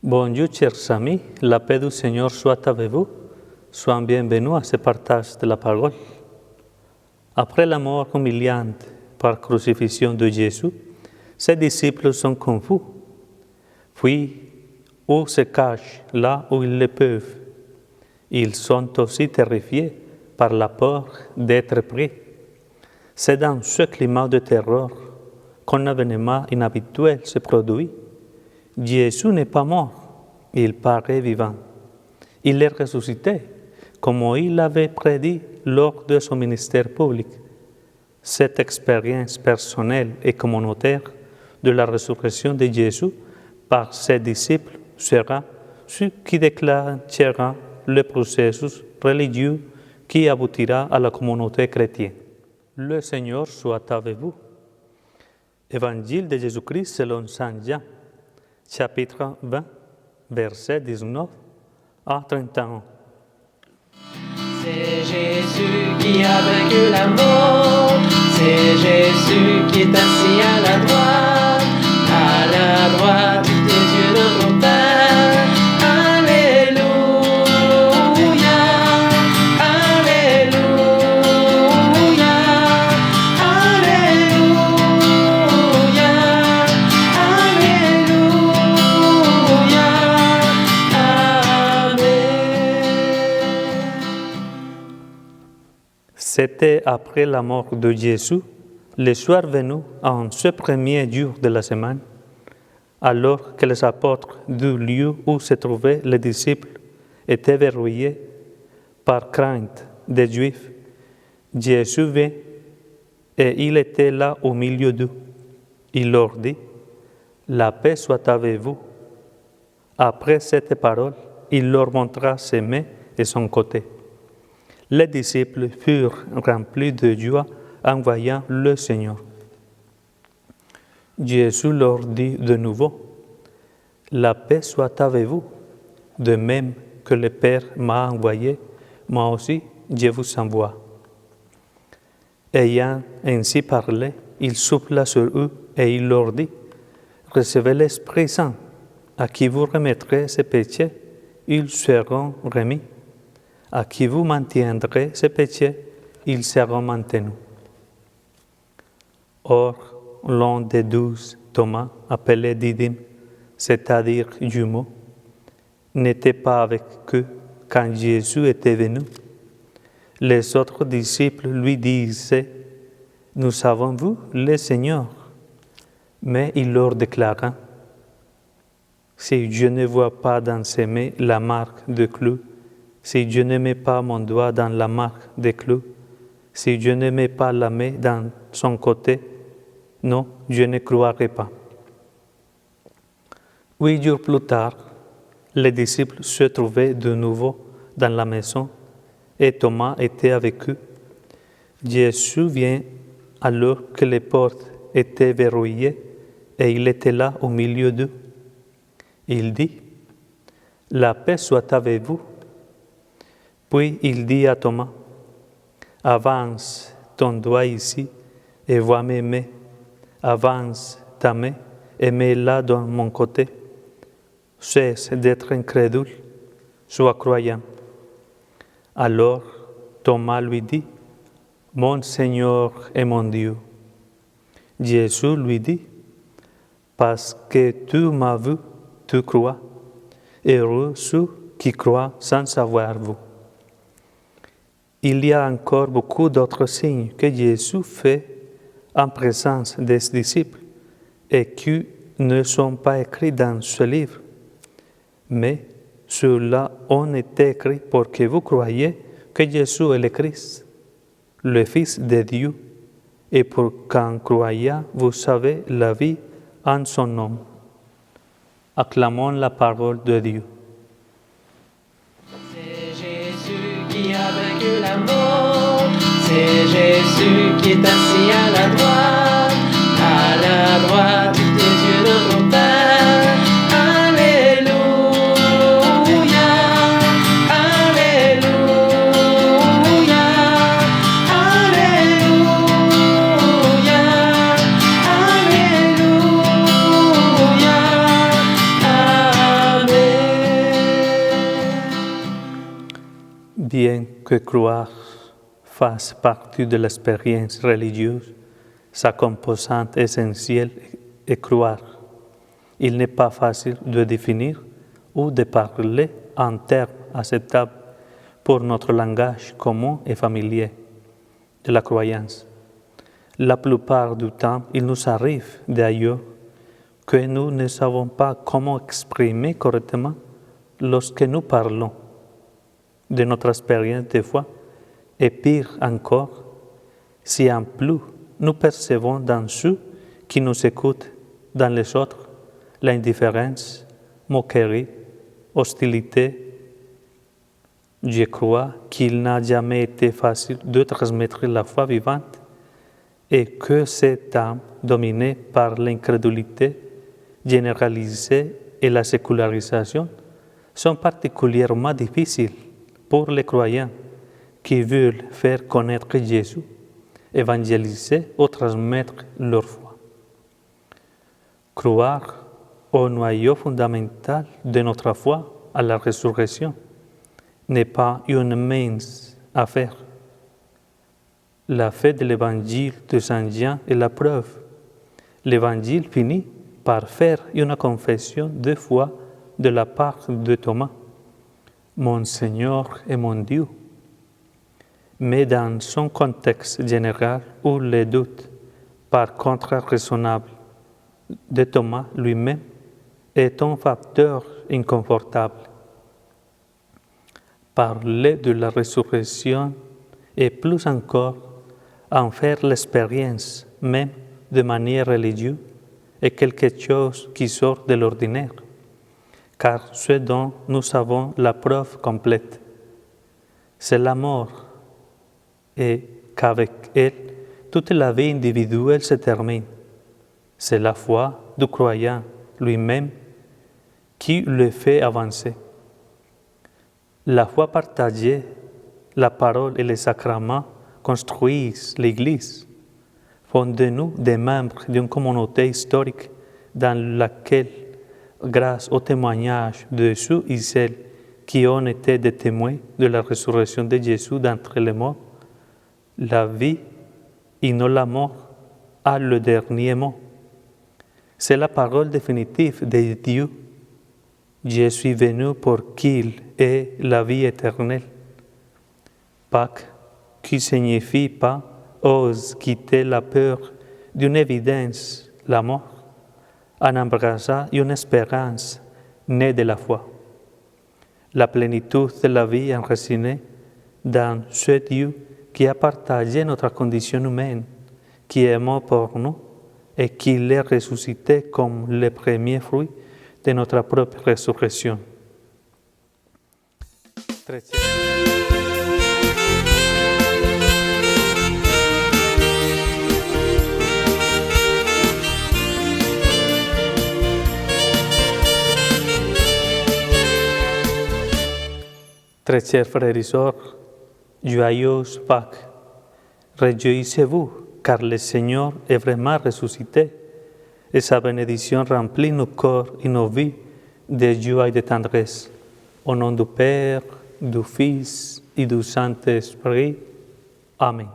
Bonjour chers amis, la paix du Seigneur soit avec vous. Soyez bienvenus à ce partage de la parole. Après la mort humiliante par crucifixion de Jésus, ses disciples sont confus. Puis, où se cachent là où ils le peuvent. Ils sont aussi terrifiés par la peur d'être pris. C'est dans ce climat de terreur qu'un événement inhabituel se produit. Jésus n'est pas mort, il paraît vivant. Il est ressuscité, comme il avait prédit lors de son ministère public. Cette expérience personnelle et communautaire de la résurrection de Jésus par ses disciples sera ce qui déclenchera le processus religieux qui aboutira à la communauté chrétienne. Le Seigneur soit avec vous. Évangile de Jésus-Christ selon Saint Jean, chapitre 20, versets 19 à 31. C'est Jésus qui a vaincu la mort, c'est Jésus qui est assis à la droite des yeux de mon Père. Alléluia, Alléluia, Alléluia, Alléluia, Amen. C'était après la mort de Jésus, le soir venu, en ce premier jour de la semaine, alors que les apôtres du lieu où se trouvaient les disciples étaient verrouillés par crainte des Juifs, Jésus vint et il était là au milieu d'eux. Il leur dit, « La paix soit avec vous. » Après cette parole, il leur montra ses mains et son côté. Les disciples furent remplis de joie en voyant le Seigneur. Jésus leur dit de nouveau, « La paix soit avec vous. De même que le Père m'a envoyé, moi aussi je vous envoie. » Ayant ainsi parlé, il souffla sur eux et il leur dit, « Recevez l'Esprit Saint, à qui vous remettrez ces péchés, ils seront remis. À qui vous maintiendrez ces péchés, ils seront maintenus. » Or, l'un des 12, Thomas, appelé Didyme, c'est-à-dire jumeau, n'était pas avec eux quand Jésus était venu. Les autres disciples lui disaient, « Nous avons vu le Seigneur. » Mais il leur déclara, « Si je ne vois pas dans ses mains la marque de clou, si je ne mets pas mon doigt dans la marque de clou, si je ne mets pas la main dans son côté, non, je ne croirai pas. » 8 jours plus tard, les disciples se trouvaient de nouveau dans la maison et Thomas était avec eux. Jésus vient alors que les portes étaient verrouillées et il était là au milieu d'eux. Il dit, « La paix soit avec vous. » Puis il dit à Thomas, « Avance ton doigt ici et vois mes mains. Avance ta main et mets-la dans mon côté. Cesse d'être incrédule, sois croyant. » Alors Thomas lui dit, « Mon Seigneur et mon Dieu. » Jésus lui dit, « Parce que tu m'as vu, tu crois. Heureux ceux qui croient sans savoir vu. » Il y a encore beaucoup d'autres signes que Jésus fait en présence des disciples et qui ne sont pas écrits dans ce livre. Mais ceux-là ont été écrits pour que vous croyiez que Jésus est le Christ, le Fils de Dieu, et pour qu'en croyant, vous savez la vie en son nom. Acclamons la parole de Dieu. C'est Jésus qui a vaincu la mort, c'est Jésus qui est assis à la droite des yeux de mon Père. Alléluia, Alléluia, Alléluia, Alléluia, Amen. que croire fasse partie de l'expérience religieuse, sa composante essentielle est croire. Il n'est pas facile de définir ou de parler en termes acceptables pour notre langage commun et familier de la croyance. La plupart du temps, il nous arrive d'ailleurs que nous ne savons pas comment exprimer correctement lorsque nous parlons de notre expérience de foi, et pire encore, si en plus nous percevons dans ceux qui nous écoutent, dans les autres, l'indifférence, moquerie, hostilité. Je crois qu'il n'a jamais été facile de transmettre la foi vivante et que cette âme dominée par l'incrédulité généralisée et la sécularisation sont particulièrement difficiles pour les croyants qui veulent faire connaître Jésus, évangéliser ou transmettre leur foi. Croire au noyau fondamental de notre foi, à la résurrection, n'est pas une mince affaire. La fête de l'Évangile de Saint Jean est la preuve. L'Évangile finit par faire une confession de foi de la part de Thomas. Mon Seigneur et mon Dieu. Mais dans son contexte général où le doute, par contre raisonnable, de Thomas lui-même est un facteur inconfortable. Parler de la résurrection et plus encore en faire l'expérience même de manière religieuse est quelque chose qui sort de l'ordinaire, car ce dont nous avons la preuve complète, c'est la mort et qu'avec elle, toute la vie individuelle se termine. C'est la foi du croyant lui-même qui le fait avancer. La foi partagée, la parole et les sacrements construisent l'Église, font de nous des membres d'une communauté historique dans laquelle, grâce au témoignage de ceux et celles qui ont été des témoins de la résurrection de Jésus d'entre les morts, la vie et non la mort a le dernier mot. C'est la parole définitive de Dieu. Je suis venu pour qu'il ait la vie éternelle. Pâques, qui signifie pas, ose quitter la peur d'une évidence, la mort, en embrassant une espérance née de la foi. La plénitude de la vie enracinée dans ce Dieu qui a partagé notre condition humaine, qui est mort pour nous et qui l'est ressuscité comme le premier fruit de notre propre résurrection. Très chers frères et sœurs, joyeuses Pâques, réjouissez-vous, car le Seigneur est vraiment ressuscité, et sa bénédiction remplit nos corps et nos vies de joie et de tendresse. Au nom du Père, du Fils et du Saint-Esprit. Amen.